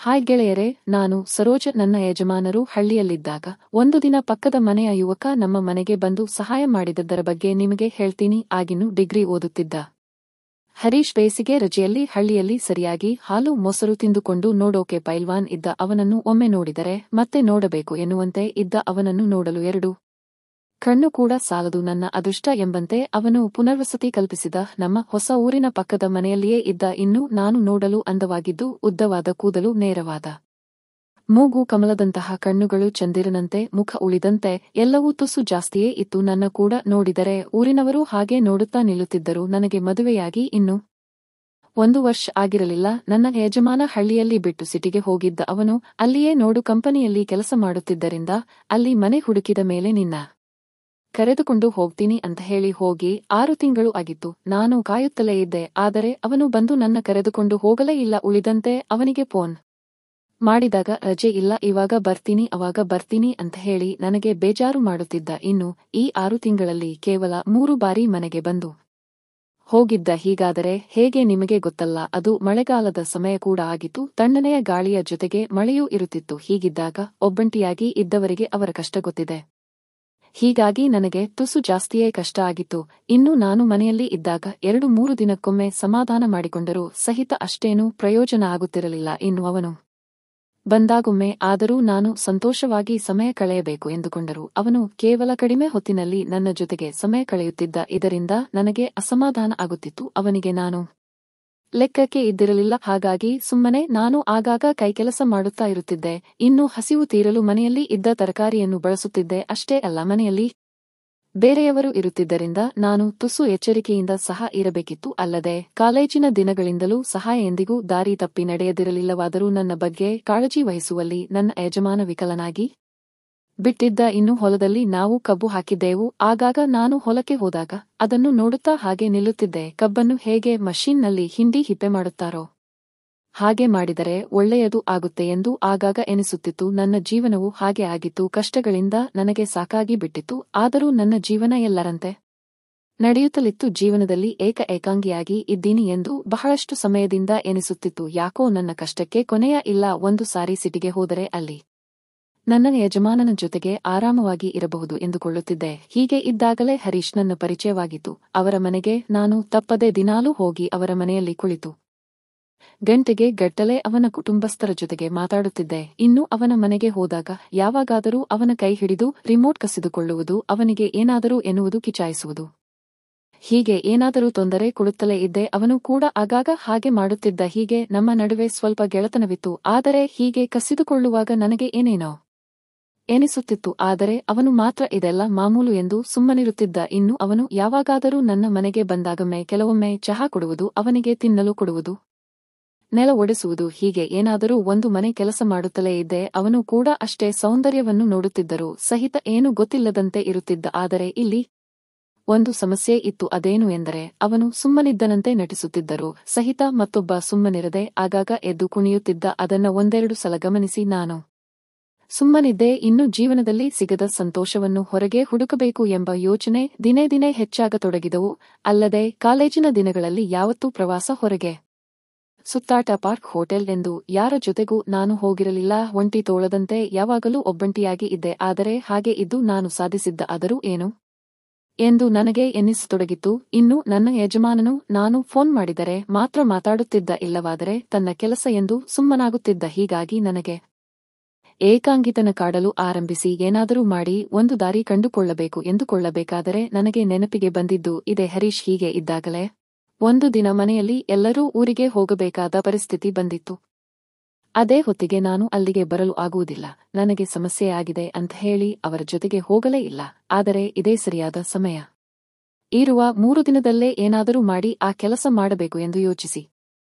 Hi ಗೆಳೆಯರೇ, ನಾನು ಸರೋಜ. ನನ್ನ ಯಜಮಾನರು ಹಳ್ಳಿಯಲ್ಲಿದ್ದಾಗ ಒಂದು ದಿನ ಪಕ್ಕದ ಮನೆಯ ಯುವಕ ನಮ್ಮ ಮನೆಗೆ ಬಂದು ಸಹಾಯ ಮಾಡಿದದ್ದರ ಬಗ್ಗೆ ನಿಮಗೆ ಹೇಳ್ತೀನಿ. ಆಗಿನ್ನೂ ಡಿಗ್ರಿ ಓದುತ್ತಿದ್ದ ಹರೀಶ್ ಬೇಸಿಗೆ ರಜೆಯಲ್ಲಿ ಹಳ್ಳಿಯಲ್ಲಿ ಸರಿಯಾಗಿ ಹಾಲು ಮೊಸರು ತಿಂದುಕೊಂಡು ನೋಡೋಕೆ ಪೈಲ್ವಾನ್ ಇದ್ದ ಅವನನ್ನು ಒಮ್ಮೆ ನೋಡಿದರೆ ಮತ್ತೆ ನೋಡಬೇಕು ಎನ್ನುವಂತೆ ಇದ್ದ ಅವನನ್ನು ನೋಡಲು ಎರಡು ಕಣ್ಣು ಕೂಡ ಸಾಲದು. ನನ್ನ ಅದೃಷ್ಟ ಎಂಬಂತೆ ಅವನು ಪುನರ್ವಸತಿ ಕಲ್ಪಿಸಿದ ನಮ್ಮ ಹೊಸ ಊರಿನ ಪಕ್ಕದ ಮನೆಯಲ್ಲಿಯೇ ಇದ್ದ. ಇನ್ನು ನಾನು ನೋಡಲು ಅಂದವಾಗಿದ್ದು, ಉದ್ದವಾದ ಕೂದಲು, ನೇರವಾದ ಮೂಗು, ಕಮಲದಂತಹ ಕಣ್ಣುಗಳು, ಚಂದಿರನಂತೆ ಮುಖ, ಉಳಿದಂತೆ ಎಲ್ಲವೂ ತುಸು ಜಾಸ್ತಿಯೇ ಇತ್ತು. ನನ್ನ ಕೂಡ ನೋಡಿದರೆ ಊರಿನವರು ಹಾಗೆ ನೋಡುತ್ತಾ ನಿಲ್ಲುತ್ತಿದ್ದರು. ನನಗೆ ಮದುವೆಯಾಗಿ ಇನ್ನು 1 ವರ್ಷ ಆಗಿರಲಿಲ್ಲ. ನನ್ನ ಯಜಮಾನ ಹಳ್ಳಿಯಲ್ಲಿ ಬಿಟ್ಟು ಸಿಟಿಗೆ ಹೋಗಿದ್ದ. ಅವನು ಅಲ್ಲಿಯೇ ನೋಡು ಕಂಪನಿಯಲ್ಲಿ ಕೆಲಸ ಮಾಡುತ್ತಿದ್ದರಿಂದ ಅಲ್ಲಿ ಮನೆ ಹುಡುಕಿದ ಮೇಲೆ ನಿನ್ನ ಕರೆದುಕೊಂಡು ಹೋಗ್ತೀನಿ ಅಂತ ಹೇಳಿ ಹೋಗಿ 6 ತಿಂಗಳು ಆಗಿತ್ತು. ನಾನು ಕಾಯುತ್ತಲೇ ಇದ್ದೆ. ಆದರೆ ಅವನು ಬಂದು ನನ್ನ ಕರೆದುಕೊಂಡು ಹೋಗಲೇ ಇಲ್ಲ. ಉಳಿದಂತೆ ಅವನಿಗೆ ಫೋನ್ ಮಾಡಿದಾಗ ರಜೆ ಇಲ್ಲ, ಇವಾಗ ಬರ್ತೀನಿ ಅವಾಗ ಬರ್ತೀನಿ ಅಂತ ಹೇಳಿ ನನಗೆ ಬೇಜಾರು ಮಾಡುತ್ತಿದ್ದ. ಇನ್ನು ಈ 6 ತಿಂಗಳಲ್ಲಿ ಕೇವಲ 3 ಬಾರಿ ಮನೆಗೆ ಬಂದು ಹೋಗಿದ್ದ. ಹೀಗಾದರೆ ಹೇಗೆ ನಿಮಗೆ ಗೊತ್ತಲ್ಲ? ಅದು ಮಳೆಗಾಲದ ಸಮಯ ಕೂಡ ಆಗಿತ್ತು. ತಣ್ಣನೆಯ ಗಾಳಿಯ ಜೊತೆಗೆ ಮಳೆಯೂ ಇರುತ್ತಿತ್ತು. ಹೀಗಿದ್ದಾಗ ಒಬ್ಬಂಟಿಯಾಗಿ ಇದ್ದವರಿಗೆ ಅವರ ಕಷ್ಟ ಗೊತ್ತಿದೆ. ಹೀಗಾಗಿ ನನಗೆ ತುಸು ಜಾಸ್ತಿಯೇ ಕಷ್ಟ ಆಗಿತ್ತು. ಇನ್ನು ನಾನು ಮನೆಯಲ್ಲಿ ಇದ್ದಾಗ 2-3 ದಿನಕ್ಕೊಮ್ಮೆ ಸಮಾಧಾನ ಮಾಡಿಕೊಂಡರೂ ಸಹಿತ ಅಷ್ಟೇನೂ ಪ್ರಯೋಜನ ಆಗುತ್ತಿರಲಿಲ್ಲ. ಇನ್ನು ಅವನು ಬಂದಾಗೊಮ್ಮೆ ಆದರೂ ನಾನು ಸಂತೋಷವಾಗಿ ಸಮಯ ಕಳೆಯಬೇಕು ಎಂದುಕೊಂಡರು. ಅವನು ಕೇವಲ ಕಡಿಮೆ ಹೊತ್ತಿನಲ್ಲಿ ನನ್ನ ಜೊತೆಗೆ ಸಮಯ ಕಳೆಯುತ್ತಿದ್ದ. ಇದರಿಂದ ನನಗೆ ಅಸಮಾಧಾನ ಆಗುತ್ತಿತ್ತು. ಅವನಿಗೆ ನಾನು ಲೆಕ್ಕಕ್ಕೆ ಇದ್ದಿರಲಿಲ್ಲ. ಹಾಗಾಗಿ ಸುಮ್ಮನೆ ನಾನು ಆಗಾಗ ಕೈಕೆಲಸ ಮಾಡುತ್ತಾ ಇರುತ್ತಿದ್ದೆ. ಇನ್ನು ಹಸಿವು ತೀರಲು ಮನೆಯಲ್ಲಿ ಇದ್ದ ತರಕಾರಿಯನ್ನು ಬಳಸುತ್ತಿದ್ದೆ. ಅಷ್ಟೇ ಅಲ್ಲ, ಮನೆಯಲ್ಲಿ ಬೇರೆಯವರು ಇರುತ್ತಿದ್ದರಿಂದ ನಾನು ತುಸು ಎಚ್ಚರಿಕೆಯಿಂದ ಸಹ ಇರಬೇಕಿತ್ತು. ಅಲ್ಲದೆ ಕಾಲೇಜಿನ ದಿನಗಳಿಂದಲೂ ಸಹ ಎಂದಿಗೂ ದಾರಿ ತಪ್ಪಿ ನಡೆಯದಿರಲಿಲ್ಲವಾದರೂ ನನ್ನ ಬಗ್ಗೆ ಕಾಳಜಿ ವಹಿಸುವಲ್ಲಿ ನನ್ನ ಯಜಮಾನ ವಿಕಲನಾಗಿ ಬಿಟ್ಟಿದ್ದ. ಇನ್ನು ಹೊಲದಲ್ಲಿ ನಾವು ಕಬ್ಬು ಹಾಕಿದ್ದೆವು. ಆಗಾಗ ನಾನು ಹೊಲಕ್ಕೆ ಹೋದಾಗ ಅದನ್ನು ನೋಡುತ್ತಾ ಹಾಗೆ ನಿಲ್ಲುತ್ತಿದ್ದೆ. ಕಬ್ಬನ್ನು ಹೇಗೆ ಮಷೀನ್ನಲ್ಲಿ ಹಿಂಡಿ ಹಿಪ್ಪೆ ಮಾಡುತ್ತಾರೋ ಹಾಗೆ ಮಾಡಿದರೆ ಒಳ್ಳೆಯದು ಆಗುತ್ತೆ ಎಂದು ಆಗಾಗ ಎನಿಸುತ್ತಿತ್ತು. ನನ್ನ ಜೀವನವು ಹಾಗೆ ಆಗಿತ್ತು. ಕಷ್ಟಗಳಿಂದ ನನಗೆ ಸಾಕಾಗಿ ಬಿಟ್ಟಿತ್ತು. ಆದರೂ ನನ್ನ ಜೀವನ ಎಲ್ಲರಂತೆ ನಡೆಯುತ್ತಲಿತ್ತು. ಜೀವನದಲ್ಲಿ ಏಕಾಂಗಿಯಾಗಿ ಇದ್ದೀನಿ ಎಂದು ಬಹಳಷ್ಟು ಸಮಯದಿಂದ ಎನಿಸುತ್ತಿತ್ತು. ಯಾಕೋ ನನ್ನ ಕಷ್ಟಕ್ಕೆ ಕೊನೆಯ ಇಲ್ಲ. ಒಂದು ಸಾರಿ ಸಿಟಿಗೆ ಹೋದರೆ ಅಲ್ಲಿ ನನ್ನ ಯಜಮಾನನ ಜೊತೆಗೆ ಆರಾಮವಾಗಿ ಇರಬಹುದು ಎಂದುಕೊಳ್ಳುತ್ತಿದ್ದೆ. ಹೀಗೆ ಇದ್ದಾಗಲೇ ಹರೀಶ್ ನನ್ನ ಪರಿಚಯವಾಗಿತ್ತು. ಅವರ ಮನೆಗೆ ನಾನು ತಪ್ಪದೆ ದಿನಾಲೂ ಹೋಗಿ ಅವರ ಮನೆಯಲ್ಲಿ ಕುಳಿತು ಗಂಟೆಗೆ ಗಟ್ಟಲೆ ಅವನ ಕುಟುಂಬಸ್ಥರ ಜೊತೆಗೆ ಮಾತಾಡುತ್ತಿದ್ದೆ. ಇನ್ನು ಅವನ ಮನೆಗೆ ಹೋದಾಗ ಯಾವಾಗಾದರೂ ಅವನ ಕೈ ಹಿಡಿದು ರಿಮೋಟ್ ಕಸಿದುಕೊಳ್ಳುವುದು, ಅವನಿಗೆ ಏನಾದರೂ ಎನ್ನುವುದು, ಕಿಚಾಯಿಸುವುದು, ಹೀಗೆ ಏನಾದರೂ ತೊಂದರೆ ಕೊಡುತ್ತಲೇ ಇದ್ದೆ. ಅವನು ಕೂಡ ಆಗಾಗ ಹಾಗೆ ಮಾಡುತ್ತಿದ್ದ. ಹೀಗೆ ನಮ್ಮ ನಡುವೆ ಸ್ವಲ್ಪ ಗೆಳೆತನವಿತ್ತು. ಆದರೆ ಹೀಗೆ ಕಸಿದುಕೊಳ್ಳುವಾಗ ನನಗೆ ಏನೇನೋ ಎನಿಸುತ್ತಿತ್ತು. ಆದರೆ ಅವನು ಮಾತ್ರ ಇದೆಲ್ಲ ಮಾಮೂಲು ಎಂದು ಸುಮ್ಮನಿರುತ್ತಿದ್ದ. ಇನ್ನು ಅವನು ಯಾವಾಗಾದರೂ ನನ್ನ ಮನೆಗೆ ಬಂದಾಗೊಮ್ಮೆ ಕೆಲವೊಮ್ಮೆ ಚಹಾ ಕೊಡುವುದು, ಅವನಿಗೆ ತಿನ್ನಲು ಕೊಡುವುದು, ನೆಲ ಒಡೆಸುವುದು, ಹೀಗೆ ಏನಾದರೂ ಒಂದು ಮನೆ ಕೆಲಸ ಮಾಡುತ್ತಲೇ ಇದ್ದೆ. ಅವನು ಕೂಡ ಅಷ್ಟೇ ಸೌಂದರ್ಯವನ್ನು ನೋಡುತ್ತಿದ್ದರು ಸಹಿತ ಏನೂ ಗೊತ್ತಿಲ್ಲದಂತೆ ಇರುತ್ತಿದ್ದ. ಆದರೆ ಇಲ್ಲಿ ಒಂದು ಸಮಸ್ಯೆ ಇತ್ತು. ಅದೇನು ಎಂದರೆ ಅವನು ಸುಮ್ಮನಿದ್ದನಂತೆ ನಟಿಸುತ್ತಿದ್ದರು ಸಹಿತ ಮತ್ತೊಬ್ಬ ಸುಮ್ಮನಿರದೆ ಆಗಾಗ ಎದ್ದು ಕುಣಿಯುತ್ತಿದ್ದ. ಅದನ್ನ 1-2 ಸಲ ಗಮನಿಸಿ ನಾನು ಸುಮ್ಮನಿದ್ದೆ. ಇನ್ನು ಜೀವನದಲ್ಲಿ ಸಿಗದ ಸಂತೋಷವನ್ನು ಹೊರಗೆ ಹುಡುಕಬೇಕು ಎಂಬ ಯೋಚನೆ ದಿನೇ ದಿನೇ ಹೆಚ್ಚಾಗತೊಡಗಿದವು. ಅಲ್ಲದೆ ಕಾಲೇಜಿನ ದಿನಗಳಲ್ಲಿ ಯಾವತ್ತೂ ಪ್ರವಾಸ, ಹೊರಗೆ ಸುತ್ತಾಟ, ಪಾರ್ಕ್, ಹೋಟೆಲ್ ಎಂದು ಯಾರ ಜೊತೆಗೂ ನಾನು ಹೋಗಿರಲಿಲ್ಲ. ಒಂಟಿ ತೋಳದಂತೆ ಯಾವಾಗಲೂ ಒಬ್ಬಂಟಿಯಾಗಿ ಇದ್ದೆ. ಆದರೆ ಹಾಗೆ ಇದ್ದು ನಾನು ಸಾಧಿಸಿದ್ದ ಆದರೂ ಏನು ಎಂದು ನನಗೆ ಎನ್ನಿಸತೊಡಗಿತ್ತು. ಇನ್ನು ನನ್ನ ಯಜಮಾನನು ನಾನು ಫೋನ್ ಮಾಡಿದರೆ ಮಾತ್ರ ಮಾತಾಡುತ್ತಿದ್ದ, ಇಲ್ಲವಾದರೆ ತನ್ನ ಕೆಲಸ ಎಂದು ಸುಮ್ಮನಾಗುತ್ತಿದ್ದ. ಹೀಗಾಗಿ ನನಗೆ ಏಕಾಂಗಿತನ ಕಾಡಲು ಆರಂಭಿಸಿ ಏನಾದರೂ ಮಾಡಿ ಒಂದು ದಾರಿ ಕಂಡುಕೊಳ್ಳಬೇಕು ಎಂದುಕೊಳ್ಳಬೇಕಾದರೆ ನನಗೆ ನೆನಪಿಗೆ ಬಂದಿದ್ದು ಇದೇ. ಹರೀಶ್ ಹೀಗೆ ಇದ್ದಾಗಲೇ ಒಂದು ದಿನ ಮನೆಯಲ್ಲಿ ಎಲ್ಲರೂ ಊರಿಗೆ ಹೋಗಬೇಕಾದ ಪರಿಸ್ಥಿತಿ ಬಂದಿತ್ತು. ಅದೇ ಹೊತ್ತಿಗೆ ನಾನು ಅಲ್ಲಿಗೆ ಬರಲು ಆಗುವುದಿಲ್ಲ, ನನಗೆ ಸಮಸ್ಯೆಯಾಗಿದೆ ಅಂತ ಹೇಳಿ ಅವರ ಜೊತೆಗೆ ಹೋಗಲೇ ಇಲ್ಲ. ಆದರೆ ಇದೇ ಸರಿಯಾದ ಸಮಯ ಇರುವ 3 ದಿನದಲ್ಲೇ ಏನಾದರೂ ಮಾಡಿ ಆ ಕೆಲಸ ಮಾಡಬೇಕು ಎಂದು ಯೋಚಿಸಿ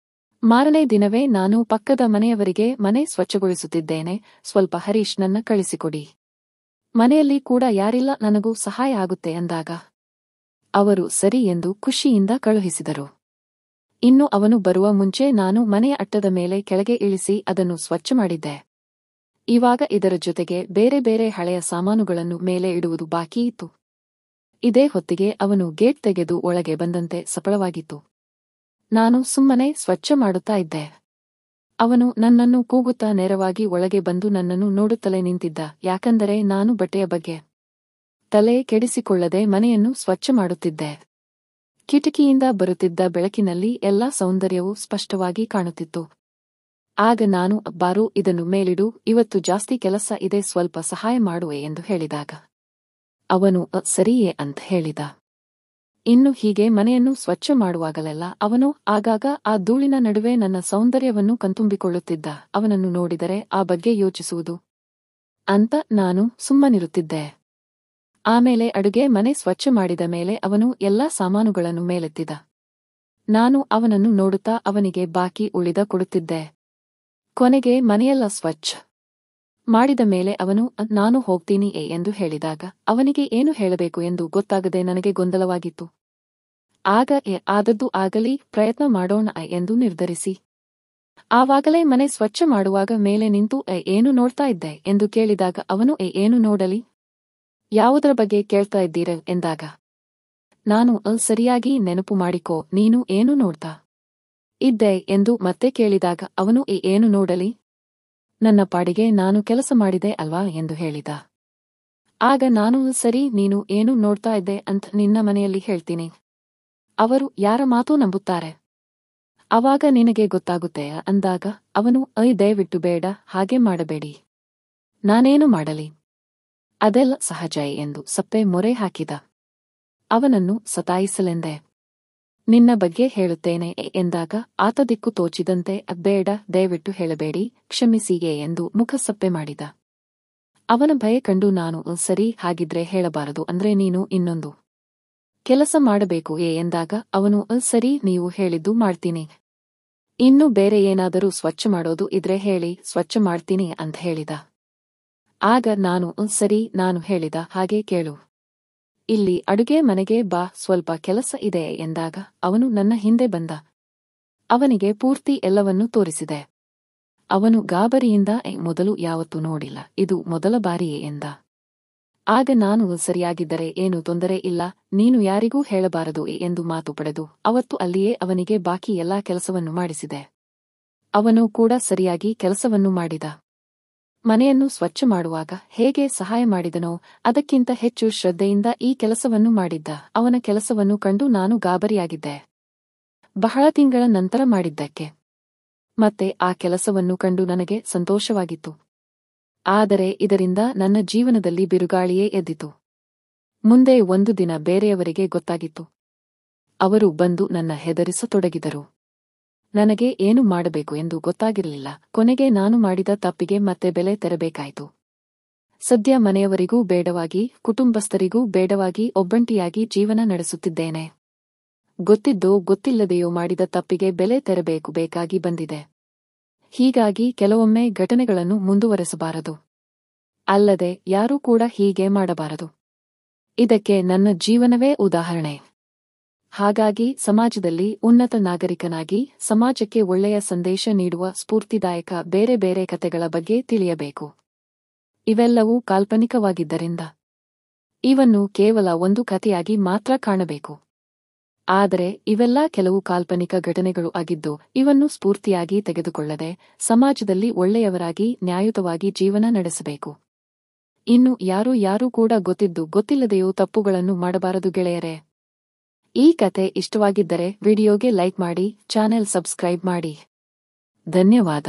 ಮಾರನೇ ದಿನವೇ ನಾನು ಪಕ್ಕದ ಮನೆಯವರಿಗೆ ಮನೆ ಸ್ವಚ್ಛಗೊಳಿಸುತ್ತಿದ್ದೇನೆ, ಸ್ವಲ್ಪ ಹರೀಶ್ ನನ್ನ ಕಳಿಸಿಕೊಡಿ, ಮನೆಯಲ್ಲಿ ಕೂಡ ಯಾರಿಲ್ಲ, ನನಗೂ ಸಹಾಯ ಆಗುತ್ತೆ ಅಂದಾಗ ಅವರು ಸರಿ ಎಂದು ಖುಷಿಯಿಂದ ಕಳುಹಿಸಿದರು. ಇನ್ನು ಅವನು ಬರುವ ಮುಂಚೆ ನಾನು ಮನೆಯ ಅಟ್ಟದ ಮೇಲೆ ಕೆಳಗೆ ಇಳಿಸಿ ಅದನ್ನು ಸ್ವಚ್ಛ ಮಾಡಿದ್ದೆ. ಇವಾಗ ಇದರ ಜೊತೆಗೆ ಬೇರೆ ಬೇರೆ ಹಳೆಯ ಸಾಮಾನುಗಳನ್ನು ಮೇಲೆ ಇಡುವುದು ಬಾಕಿ ಇತ್ತು. ಇದೇ ಹೊತ್ತಿಗೆ ಅವನು ಗೇಟ್ ತೆಗೆದು ಒಳಗೆ ಬಂದಂತೆ ಸಫಲವಾಗಿತ್ತು. ನಾನು ಸುಮ್ಮನೆ ಸ್ವಚ್ಛ ಮಾಡುತ್ತಾ ಇದ್ದೆ. ಅವನು ನನ್ನನ್ನು ಕೂಗುತ್ತಾ ನೇರವಾಗಿ ಒಳಗೆ ಬಂದು ನನ್ನನ್ನು ನೋಡುತ್ತಲೇ ನಿಂತಿದ್ದ. ಯಾಕಂದರೆ ನಾನು ಬಟ್ಟೆಯ ಬಗ್ಗೆ ತಲೆ ಕೆಡಿಸಿಕೊಳ್ಳದೆ ಮನೆಯನ್ನು ಸ್ವಚ್ಛ ಮಾಡುತ್ತಿದ್ದೆ. ಕಿಟಕಿಯಿಂದ ಬರುತ್ತಿದ್ದ ಬೆಳಕಿನಲ್ಲಿ ಎಲ್ಲಾ ಸೌಂದರ್ಯವೂ ಸ್ಪಷ್ಟವಾಗಿ ಕಾಣುತ್ತಿತ್ತು. ಆಗ ನಾನು, ಬಾರು ಇದನ್ನು ಮೇಲಿಡು, ಇವತ್ತು ಜಾಸ್ತಿ ಕೆಲಸ ಇದೆ, ಸ್ವಲ್ಪ ಸಹಾಯ ಮಾಡುವೆ ಎಂದು ಹೇಳಿದಾಗ ಅವನು ಸರಿಯೇ ಅಂತ ಹೇಳಿದ. ಇನ್ನು ಹೀಗೆ ಮನೆಯನ್ನು ಸ್ವಚ್ಛ ಮಾಡುವಾಗಲೆಲ್ಲ ಅವನು ಆಗಾಗ ಆ ಧೂಳಿನ ನಡುವೆ ನನ್ನ ಸೌಂದರ್ಯವನ್ನು ಕಣ್ತುಂಬಿಕೊಳ್ಳುತ್ತಿದ್ದ. ಅವನನ್ನು ನೋಡಿದರೆ ಆ ಬಗ್ಗೆ ಯೋಚಿಸುವುದು ಅಂತ ನಾನು ಸುಮ್ಮನಿರುತ್ತಿದ್ದೆ. ಆಮೇಲೆ ಅಡುಗೆ ಮನೆ ಸ್ವಚ್ಛ ಮಾಡಿದ ಮೇಲೆ ಅವನು ಎಲ್ಲಾ ಸಾಮಾನುಗಳನ್ನು ಮೇಲೆತ್ತಿದ. ನಾನು ಅವನನ್ನು ನೋಡುತ್ತಾ ಅವನಿಗೆ ಬಾಕಿ ಉಳಿದ ಕೊಡುತ್ತಿದ್ದೆ. ಕೊನೆಗೆ ಮನೆಯೆಲ್ಲ ಸ್ವಚ್ಛ ಮಾಡಿದ ಮೇಲೆ ಅವನು ನಾನು ಹೋಗ್ತೀನಿ ಎಂದು ಹೇಳಿದಾಗ ಅವನಿಗೆ ಏನು ಹೇಳಬೇಕು ಎಂದು ಗೊತ್ತಾಗದೆ ನನಗೆ ಗೊಂದಲವಾಗಿತ್ತು. ಆಗ ಆದದ್ದು ಆಗಲಿ, ಪ್ರಯತ್ನ ಮಾಡೋಣ ಎಂದು ನಿರ್ಧರಿಸಿ ಆವಾಗಲೇ ಮನೆ ಸ್ವಚ್ಛ ಮಾಡುವಾಗ ಮೇಲೆ ನಿಂತು ಏನು ನೋಡ್ತಾ ಇದ್ದೆ ಎಂದು ಕೇಳಿದಾಗ ಅವನು ಏನು ನೋಡಲಿ, ಯಾವುದರ ಬಗ್ಗೆ ಕೇಳ್ತಾ ಇದ್ದೀರ ಎಂದಾಗ ನಾನು ಸರಿಯಾಗಿ ನೆನಪು ಮಾಡಿಕೋ, ನೀನು ಏನು ನೋಡ್ತಾ ಇದ್ದೆ ಎಂದು ಮತ್ತೆ ಕೇಳಿದಾಗ ಅವನು ಏನು ನೋಡಲಿ, ನನ್ನ ಪಾಡಿಗೆ ನಾನು ಕೆಲಸ ಮಾಡಿದೆ ಅಲ್ವಾ ಎಂದು ಹೇಳಿದ. ಆಗ ನಾನು ಸರಿ, ನೀನು ಏನು ನೋಡ್ತಾ ಇದ್ದೆ ಅಂತ ನಿನ್ನ ಮನೆಯಲ್ಲಿ ಹೇಳ್ತೀನಿ, ಅವರು ಯಾರ ಮಾತೂ ನಂಬುತ್ತಾರೆ, ಅವಾಗ ನಿನಗೆ ಗೊತ್ತಾಗುತ್ತೆ ಅಂದಾಗ ಅವನು ದಯವಿಟ್ಟು ಬೇಡ, ಹಾಗೆ ಮಾಡಬೇಡಿ, ನಾನೇನು ಮಾಡಲಿ, ಅದೆಲ್ಲ ಸಹಜ ಎಂದು ಸಪ್ಪೆ ಮೊರೆ ಹಾಕಿದ. ಅವನನ್ನು ಸತಾಯಿಸಲೆಂದೆ. ನಿನ್ನ ಬಗ್ಗೆ ಹೇಳುತ್ತೇನೆ ಎಂದಾಗ ಆತ ದಿಕ್ಕು ತೋಚಿದಂತೆ ಬೇಡ, ದಯವಿಟ್ಟು ಹೇಳಬೇಡಿ, ಕ್ಷಮಿಸಿಯೇ ಎಂದು ಮುಖ ಸಪ್ಪೆ ಮಾಡಿದ. ಅವನ ಭಯ ಕಂಡು ನಾನು ಸರಿ, ಹಾಗಿದ್ರೆ ಹೇಳಬಾರದು ಅಂದ್ರೆ ನೀನು ಇನ್ನೊಂದು ಕೆಲಸ ಮಾಡಬೇಕು ಎಂದಾಗ ಅವನು ಸರಿ, ನೀವು ಹೇಳಿದ್ದು ಮಾಡ್ತೀನಿ, ಇನ್ನು ಬೇರೆ ಏನಾದರೂ ಸ್ವಚ್ಛ ಮಾಡೋದು ಇದ್ರೆ ಹೇಳಿ, ಸ್ವಚ್ಛ ಮಾಡ್ತೀನಿ ಅಂತ ಹೇಳಿದ. ಆಗ ನಾನು ಸರಿ, ನಾನು ಹೇಳಿದ ಹಾಗೆ ಕೇಳು, ಇಲ್ಲಿ ಅಡುಗೆ ಮನೆಗೆ ಬಾ, ಸ್ವಲ್ಪ ಕೆಲಸ ಇದೆ ಎಂದಾಗ ಅವನು ನನ್ನ ಹಿಂದೆ ಬಂದ. ಅವನಿಗೆ ಪೂರ್ತಿ ಎಲ್ಲವನ್ನೂ ತೋರಿಸಿದೆ. ಅವನು ಗಾಬರಿಯಿಂದ ಮೊದಲು ಯಾವತ್ತೂ ನೋಡಿಲ್ಲ, ಇದು ಮೊದಲ ಬಾರಿಯೇ ಎಂದ. ಆಗ ನಾನು ಸರಿಯಾಗಿದ್ದರೆ ಏನು ತೊಂದರೆ ಇಲ್ಲ, ನೀನು ಯಾರಿಗೂ ಹೇಳಬಾರದು ಎಂದು ಮಾತು ಪಡೆದು ಅವತ್ತು ಅಲ್ಲಿಯೇ ಅವನಿಗೆ ಬಾಕಿ ಎಲ್ಲಾ ಕೆಲಸವನ್ನು ಮಾಡಿಸಿದೆ. ಅವನು ಕೂಡ ಸರಿಯಾಗಿ ಕೆಲಸವನ್ನು ಮಾಡಿದ. ಮನೆಯನ್ನು ಸ್ವಚ್ಛ ಮಾಡುವಾಗ ಹೇಗೆ ಸಹಾಯ ಮಾಡಿದನೋ ಅದಕ್ಕಿಂತ ಹೆಚ್ಚು ಶ್ರದ್ಧೆಯಿಂದ ಈ ಕೆಲಸವನ್ನು ಮಾಡಿದ್ದ. ಅವನ ಕೆಲಸವನ್ನು ಕಂಡು ನಾನು ಗಾಬರಿಯಾಗಿದ್ದೆ, ಬಹಳ ತಿಂಗಳ ನಂತರ ಮಾಡಿದ್ದಕ್ಕೆ. ಮತ್ತೆ ಆ ಕೆಲಸವನ್ನು ಕಂಡು ನನಗೆ ಸಂತೋಷವಾಗಿತ್ತು. ಆದರೆ ಇದರಿಂದ ನನ್ನ ಜೀವನದಲ್ಲಿ ಬಿರುಗಾಳಿಯೇ ಎದ್ದಿತು. ಮುಂದೆ ಒಂದು ದಿನ ಬೇರೆಯವರಿಗೆ ಗೊತ್ತಾಗಿತ್ತು. ಅವರು ಬಂದು ನನ್ನ ಹೆದರಿಸತೊಡಗಿದರು. ನನಗೆ ಏನು ಮಾಡಬೇಕು ಎಂದು ಗೊತ್ತಾಗಿರಲಿಲ್ಲ. ಕೊನೆಗೆ ನಾನು ಮಾಡಿದ ತಪ್ಪಿಗೆ ಮತ್ತೆ ಬೆಲೆ ತೆರಬೇಕಾಯಿತು. ಸದ್ಯ ಮನೆಯವರಿಗೂ ಬೇಡವಾಗಿ, ಕುಟುಂಬಸ್ಥರಿಗೂ ಬೇಡವಾಗಿ ಒಬ್ಬಂಟಿಯಾಗಿ ಜೀವನ ನಡೆಸುತ್ತಿದ್ದೇನೆ. ಗೊತ್ತಿದ್ದೋ ಗೊತ್ತಿಲ್ಲದೆಯೋ ಮಾಡಿದ ತಪ್ಪಿಗೆ ಬೆಲೆ ತೆರಬೇಕಾಗಿ ಬಂದಿದೆ. ಹೀಗಾಗಿ ಕೆಲವೊಮ್ಮೆ ಘಟನೆಗಳನ್ನು ಮುಂದುವರೆಸಬಾರದು. ಅಲ್ಲದೆ ಯಾರೂ ಕೂಡ ಹೀಗೆ ಮಾಡಬಾರದು. ಇದಕ್ಕೆ ನನ್ನ ಜೀವನವೇ ಉದಾಹರಣೆ. ಹಾಗಾಗಿ ಸಮಾಜದಲ್ಲಿ ಉನ್ನತ ನಾಗರಿಕನಾಗಿ ಸಮಾಜಕ್ಕೆ ಒಳ್ಳೆಯ ಸಂದೇಶ ನೀಡುವ ಸ್ಫೂರ್ತಿದಾಯಕ ಬೇರೆ ಬೇರೆ ಕಥೆಗಳ ಬಗ್ಗೆ ತಿಳಿಯಬೇಕು. ಇವೆಲ್ಲವೂ ಕಾಲ್ಪನಿಕವಾಗಿದ್ದರಿಂದ ಇವನ್ನು ಕೇವಲ ಒಂದು ಕಥೆಯಾಗಿ ಮಾತ್ರ ಕಾಣಬೇಕು. ಆದರೆ ಇವೆಲ್ಲ ಕೆಲವು ಕಾಲ್ಪನಿಕ ಘಟನೆಗಳು ಆಗಿದ್ದು ಇವನ್ನು ಸ್ಫೂರ್ತಿಯಾಗಿ ತೆಗೆದುಕೊಳ್ಳದೆ ಸಮಾಜದಲ್ಲಿ ಒಳ್ಳೆಯವರಾಗಿ ನ್ಯಾಯಯುತವಾಗಿ ಜೀವನ ನಡೆಸಬೇಕು. ಇನ್ನು ಯಾರೂ ಕೂಡ ಗೊತ್ತಿದ್ದು ಗೊತ್ತಿಲ್ಲದೆಯೂ ತಪ್ಪುಗಳನ್ನು ಮಾಡಬಾರದು ಗೆಳೆಯರೇ. ಈ ಕತೆ ಇಷ್ಟವಾಗಿದ್ದರೆ ವಿಡಿಯೋಗೆ ಲೈಕ್ ಮಾಡಿ, ಚಾನೆಲ್ ಸಬ್ಸ್ಕ್ರೈಬ್ ಮಾಡಿ. ಧನ್ಯವಾದ.